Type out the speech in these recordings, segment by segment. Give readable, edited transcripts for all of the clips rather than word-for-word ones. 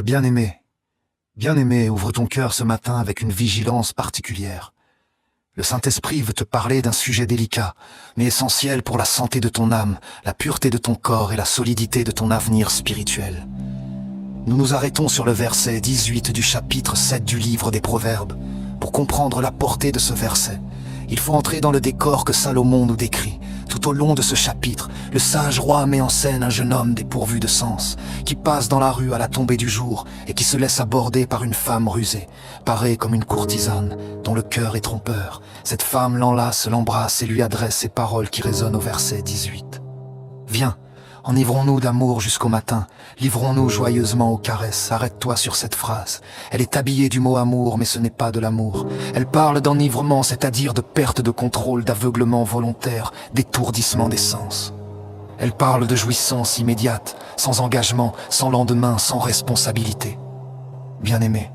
Bien-aimé, ouvre ton cœur ce matin avec une vigilance particulière. Le Saint-Esprit veut te parler d'un sujet délicat, mais essentiel pour la santé de ton âme, la pureté de ton corps et la solidité de ton avenir spirituel. Nous nous arrêtons sur le verset 18 du chapitre 7 du livre des Proverbes. Pour comprendre la portée de ce verset, il faut entrer dans le décor que Salomon nous décrit. Tout au long de ce chapitre, le sage roi met en scène un jeune homme dépourvu de sens, qui passe dans la rue à la tombée du jour et qui se laisse aborder par une femme rusée, parée comme une courtisane, dont le cœur est trompeur. Cette femme l'enlace, l'embrasse et lui adresse ces paroles qui résonnent au verset 18. Viens, enivrons-nous d'amour jusqu'au matin, livrons-nous joyeusement aux caresses. Arrête-toi sur cette phrase. Elle est habillée du mot amour, mais ce n'est pas de l'amour. Elle parle d'enivrement, c'est-à-dire de perte de contrôle, d'aveuglement volontaire, d'étourdissement des sens. Elle parle de jouissance immédiate, sans engagement, sans lendemain, sans responsabilité. Bien-aimé,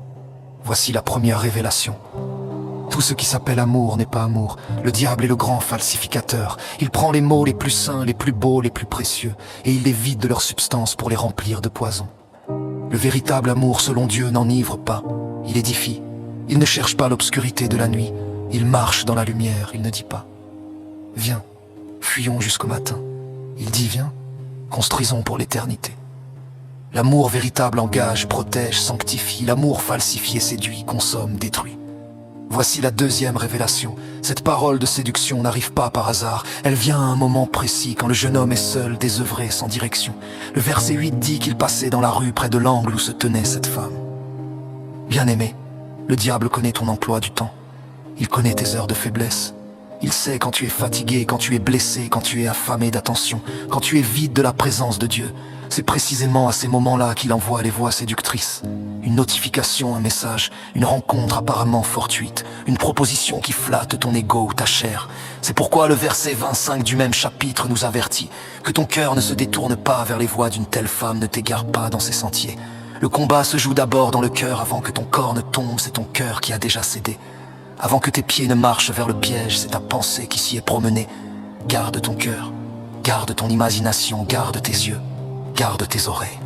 voici la première révélation. Tout ce qui s'appelle amour n'est pas amour. Le diable est le grand falsificateur. Il prend les mots les plus saints, les plus beaux, les plus précieux, et il les vide de leur substance pour les remplir de poison. Le véritable amour, selon Dieu, n'enivre pas. Il édifie. Il ne cherche pas l'obscurité de la nuit. Il marche dans la lumière. Il ne dit pas « Viens, fuyons jusqu'au matin ». Il dit « Viens, construisons pour l'éternité ». L'amour véritable engage, protège, sanctifie. L'amour falsifié séduit, consomme, détruit. Voici la deuxième révélation. Cette parole de séduction n'arrive pas par hasard. Elle vient à un moment précis, quand le jeune homme est seul, désœuvré, sans direction. Le verset 8 dit qu'il passait dans la rue près de l'angle où se tenait cette femme. Bien-aimé, le diable connaît ton emploi du temps. Il connaît tes heures de faiblesse. Il sait quand tu es fatigué, quand tu es blessé, quand tu es affamé d'attention, quand tu es vide de la présence de Dieu. C'est précisément à ces moments-là qu'il envoie les voix séductrices. Une notification, un message, une rencontre apparemment fortuite, une proposition qui flatte ton ego ou ta chair. C'est pourquoi le verset 25 du même chapitre nous avertit que ton cœur ne se détourne pas vers les voies d'une telle femme, ne t'égare pas dans ses sentiers. Le combat se joue d'abord dans le cœur avant que ton corps ne tombe, c'est ton cœur qui a déjà cédé. Avant que tes pieds ne marchent vers le piège, c'est ta pensée qui s'y est promenée. Garde ton cœur, garde ton imagination, garde tes yeux, garde tes oreilles.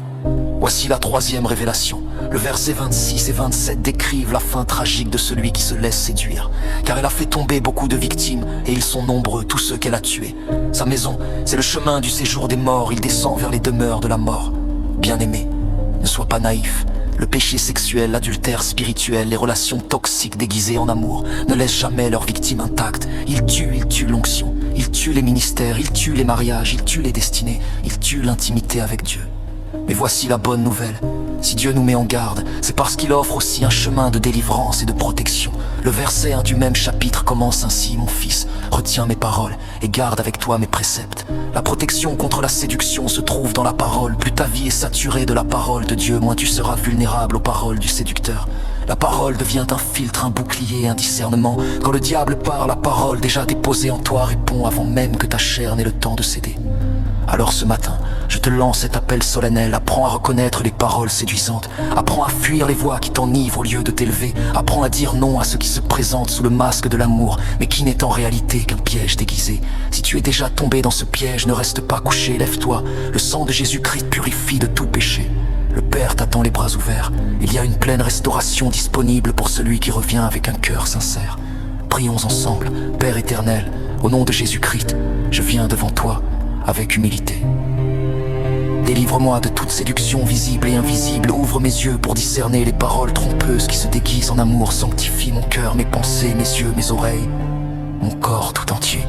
Voici la troisième révélation. Le verset 26 et 27 décrivent la fin tragique de celui qui se laisse séduire. Car elle a fait tomber beaucoup de victimes, et ils sont nombreux, tous ceux qu'elle a tués. Sa maison, c'est le chemin du séjour des morts, il descend vers les demeures de la mort. Bien-aimé, ne sois pas naïf. Le péché sexuel, l'adultère spirituel, les relations toxiques déguisées en amour ne laissent jamais leurs victimes intactes. Ils tuent l'onction, ils tuent les ministères, ils tuent les mariages, ils tuent les destinées, ils tuent l'intimité avec Dieu. Mais voici la bonne nouvelle. Si Dieu nous met en garde, c'est parce qu'il offre aussi un chemin de délivrance et de protection. Le verset 1 du même chapitre commence ainsi: Mon fils, retiens mes paroles et garde avec toi mes préceptes. La protection contre la séduction se trouve dans la parole. Plus ta vie est saturée de la parole de Dieu, moins tu seras vulnérable aux paroles du séducteur. La parole devient un filtre, un bouclier, un discernement. Quand le diable parle, la parole déjà déposée en toi répond avant même que ta chair n'ait le temps de céder. Alors ce matin, je te lance cet appel solennel. Apprends à reconnaître les paroles séduisantes. Apprends à fuir les voix qui t'enivrent au lieu de t'élever. Apprends à dire non à ce qui se présente sous le masque de l'amour, mais qui n'est en réalité qu'un piège déguisé. Si tu es déjà tombé dans ce piège, ne reste pas couché, lève-toi. Le sang de Jésus-Christ purifie de tout péché. Le Père t'attend les bras ouverts. Il y a une pleine restauration disponible pour celui qui revient avec un cœur sincère. Prions ensemble. Père éternel, au nom de Jésus-Christ, je viens devant toi avec humilité. Délivre-moi de toute séduction visible et invisible. Ouvre mes yeux pour discerner les paroles trompeuses qui se déguisent en amour. Sanctifie mon cœur, mes pensées, mes yeux, mes oreilles, mon corps tout entier.